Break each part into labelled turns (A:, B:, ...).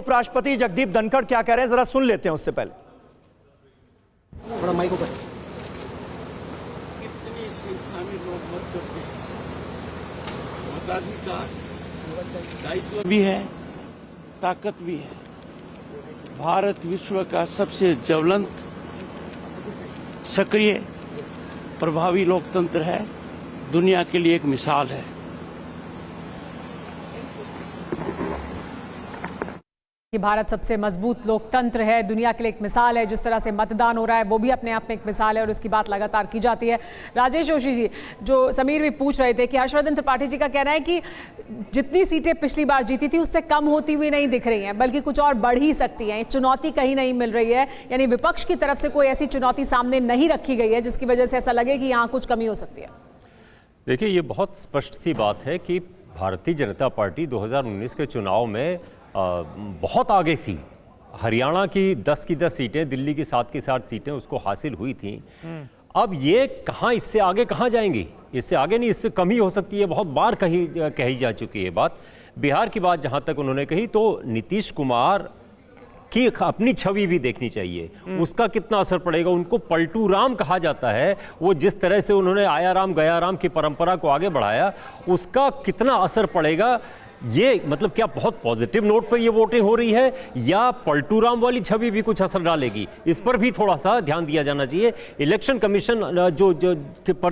A: उपराष्ट्रपति जगदीप धनखड़ क्या कह रहे हैं, जरा सुन लेते हैं उससे पहले।
B: थोड़ा माइक ऊपर।
C: कितनी संख्या में लोग मत करते हैं, मताधिकार दायित्व भी है, ताकत भी है। भारत विश्व का सबसे ज्वलंत, सक्रिय, प्रभावी लोकतंत्र है, दुनिया के लिए एक मिसाल है।
D: कि भारत सबसे मजबूत लोकतंत्र है, दुनिया के लिए एक मिसाल है। जिस तरह से मतदान हो रहा है वो भी अपने आप में एक मिसाल है और उसकी बात लगातार की जाती है। राजेश जोशी जी, जो समीर भी पूछ रहे थे कि हर्षवर्धन त्रिपाठी जी का कहना है कि जितनी सीटें पिछली बार जीती थी उससे कम होती हुई नहीं दिख रही हैं, बल्कि कुछ और बढ़ ही सकती हैं। चुनौती कहीं नहीं मिल रही है, यानी विपक्ष की तरफ से कोई ऐसी चुनौती सामने नहीं रखी गई है जिसकी वजह से ऐसा लगे कि यहाँ कुछ कमी हो सकती है।
E: देखिए, ये बहुत स्पष्ट सी बात है कि भारतीय जनता पार्टी 2019 के चुनाव में बहुत आगे थी। हरियाणा की 10 की 10 सीटें, दिल्ली की 7 की 7 सीटें उसको हासिल हुई थी। अब ये कहाँ, इससे आगे कहाँ जाएंगी? इससे आगे नहीं, इससे कम ही हो सकती है। बहुत बार कही जा चुकी है बात। बिहार की बात जहाँ तक उन्होंने कही, तो नीतीश कुमार की अपनी छवि भी देखनी चाहिए, उसका कितना असर पड़ेगा। उनको पलटू राम कहा जाता है, वो जिस तरह से उन्होंने आया राम गया राम की परंपरा को आगे बढ़ाया, उसका कितना असर पड़ेगा। ये मतलब क्या बहुत पॉजिटिव नोट पर ये वोटिंग हो रही है, या पलटू राम वाली छवि भी कुछ असर डालेगी? इस पर भी थोड़ा सा ध्यान दिया जाना चाहिए। इलेक्शन कमीशन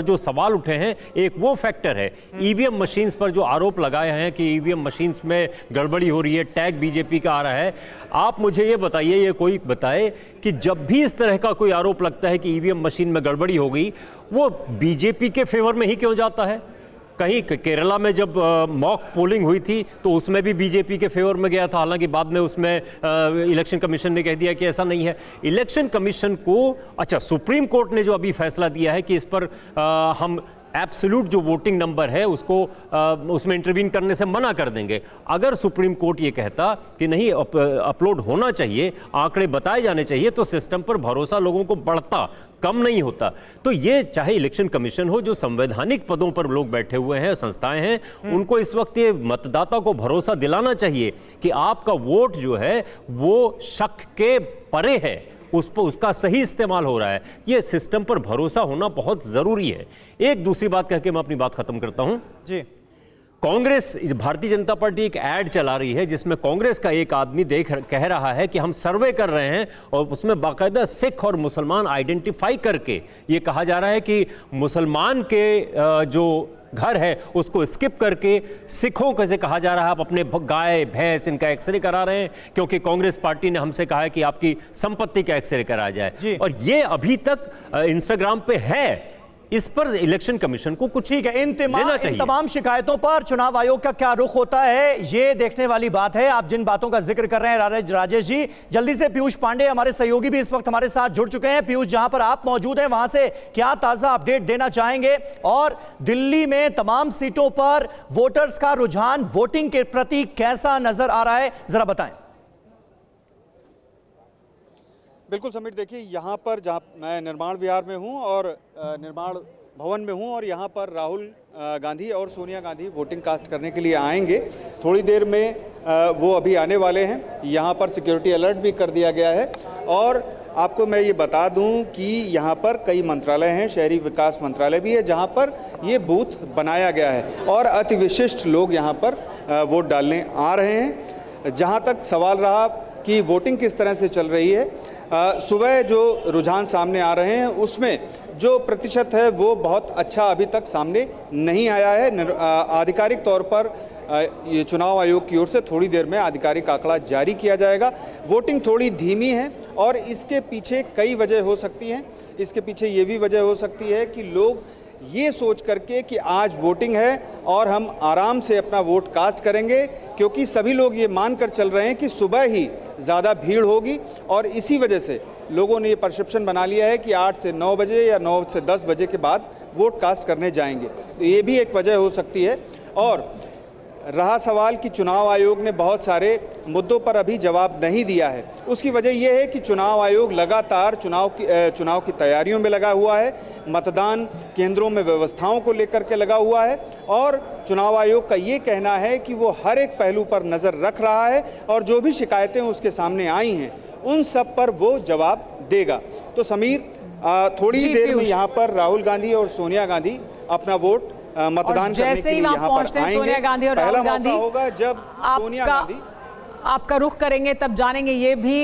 E: जो सवाल उठे हैं, एक वो फैक्टर है। ईवीएम मशीन्स पर जो आरोप लगाए हैं कि ईवीएम मशीन्स में गड़बड़ी हो रही है, टैग बीजेपी का आ रहा है। आप मुझे ये बताइए, ये कोई बताए कि जब भी इस तरह का कोई आरोप लगता है कि ईवीएम मशीन में गड़बड़ी हो गई, वो बीजेपी के फेवर में ही क्यों जाता है? कहीं केरला में जब मॉक पोलिंग हुई थी तो उसमें भी बीजेपी के फेवर में गया था, हालांकि बाद में उसमें इलेक्शन कमीशन ने कह दिया कि ऐसा नहीं है। इलेक्शन कमीशन को, अच्छा, सुप्रीम कोर्ट ने जो अभी फैसला दिया है कि इस पर हम एब्सोल्यूट जो वोटिंग नंबर है उसको उसमें इंटरवीन करने से मना कर देंगे। अगर सुप्रीम कोर्ट ये कहता कि नहीं, अपलोड होना चाहिए, आंकड़े बताए जाने चाहिए, तो सिस्टम पर भरोसा लोगों को बढ़ता, कम नहीं होता। तो ये चाहे इलेक्शन कमीशन हो, जो संवैधानिक पदों पर लोग बैठे हुए हैं, संस्थाएं हैं, उनको इस वक्त ये मतदाता को भरोसा दिलाना चाहिए कि आपका वोट जो है वो शक के परे है, उस पर उसका सही इस्तेमाल हो रहा है। ये सिस्टम पर भरोसा होना बहुत जरूरी है। एक दूसरी बात कह के मैं अपनी बात खत्म करता हूं
A: जी।
E: कांग्रेस, भारतीय जनता पार्टी एक ऐड चला रही है जिसमें कांग्रेस का एक आदमी कह रहा है कि हम सर्वे कर रहे हैं, और उसमें बाकायदा सिख और मुसलमान आइडेंटिफाई करके ये कहा जा रहा है कि मुसलमान के जो घर है उसको स्किप करके सिखों कैसे कहा जा रहा है, आप अपने गाय भैंस इनका एक्सरे करा रहे हैं, क्योंकि कांग्रेस पार्टी ने हमसे कहा है कि आपकी संपत्ति का एक्सरे कराया जाए। और ये अभी तक इंस्टाग्राम पे है। इस पर इलेक्शन कमीशन को कुछ
A: ठीक है, इन तमाम शिकायतों पर चुनाव आयोग का क्या रुख होता है, ये देखने वाली बात है। आप जिन बातों का जिक्र कर रहे हैं राजेश जी, जल्दी से पीयूष पांडे हमारे सहयोगी भी इस वक्त हमारे साथ जुड़ चुके हैं। पीयूष, जहां पर आप मौजूद हैं वहां से क्या ताजा अपडेट देना चाहेंगे, और दिल्ली में तमाम सीटों पर वोटर्स का रुझान वोटिंग के प्रति कैसा नजर आ रहा है, जरा बताएं।
F: बिल्कुल समीर, देखिए यहाँ पर जहाँ मैं निर्माण विहार में हूँ और निर्माण भवन में हूँ, और यहाँ पर राहुल गांधी और सोनिया गांधी वोटिंग कास्ट करने के लिए आएंगे। थोड़ी देर में वो अभी आने वाले हैं। यहाँ पर सिक्योरिटी अलर्ट भी कर दिया गया है। और आपको मैं ये बता दूं कि यहाँ पर कई मंत्रालय हैं, शहरी विकास मंत्रालय भी है जहाँ पर ये बूथ बनाया गया है, और अति विशिष्ट लोग यहाँ पर वोट डालने आ रहे हैं। जहाँ तक सवाल रहा कि वोटिंग किस तरह से चल रही है, सुबह जो रुझान सामने आ रहे हैं उसमें जो प्रतिशत है वो बहुत अच्छा अभी तक सामने नहीं आया है। आधिकारिक तौर पर ये चुनाव आयोग की ओर से थोड़ी देर में आधिकारिक आंकड़ा जारी किया जाएगा। वोटिंग थोड़ी धीमी है, और इसके पीछे कई वजह हो सकती हैं। इसके पीछे ये भी वजह हो सकती है कि लोग ये सोच करके कि आज वोटिंग है और हम आराम से अपना वोट कास्ट करेंगे, क्योंकि सभी लोग ये मानकर चल रहे हैं कि सुबह ही ज़्यादा भीड़ होगी, और इसी वजह से लोगों ने ये परसेप्शन बना लिया है कि 8 से 9 बजे या 9 से 10 बजे के बाद वोट कास्ट करने जाएंगे। तो ये भी एक वजह हो सकती है। और रहा सवाल कि चुनाव आयोग ने बहुत सारे मुद्दों पर अभी जवाब नहीं दिया है। उसकी वजह यह है कि चुनाव आयोग लगातार चुनाव की तैयारियों में लगा हुआ है, मतदान केंद्रों में व्यवस्थाओं को लेकर के लगा हुआ है और चुनाव आयोग का ये कहना है कि वो हर एक पहलू पर नज़र रख रहा है और जो भी शिकायतें उसके सामने आई हैं उन सब पर वो जवाब देगा। तो समीर, थोड़ी ही देर में यहाँ पर राहुल गांधी और सोनिया गांधी अपना वोट मतदान करने के लिए यहाँ पर आएंगे।
D: सोनिया गांधी और राहुल गांधी
F: होगा जब सोनिया गांधी
D: आपका रुख करेंगे, तब जानेंगे ये भी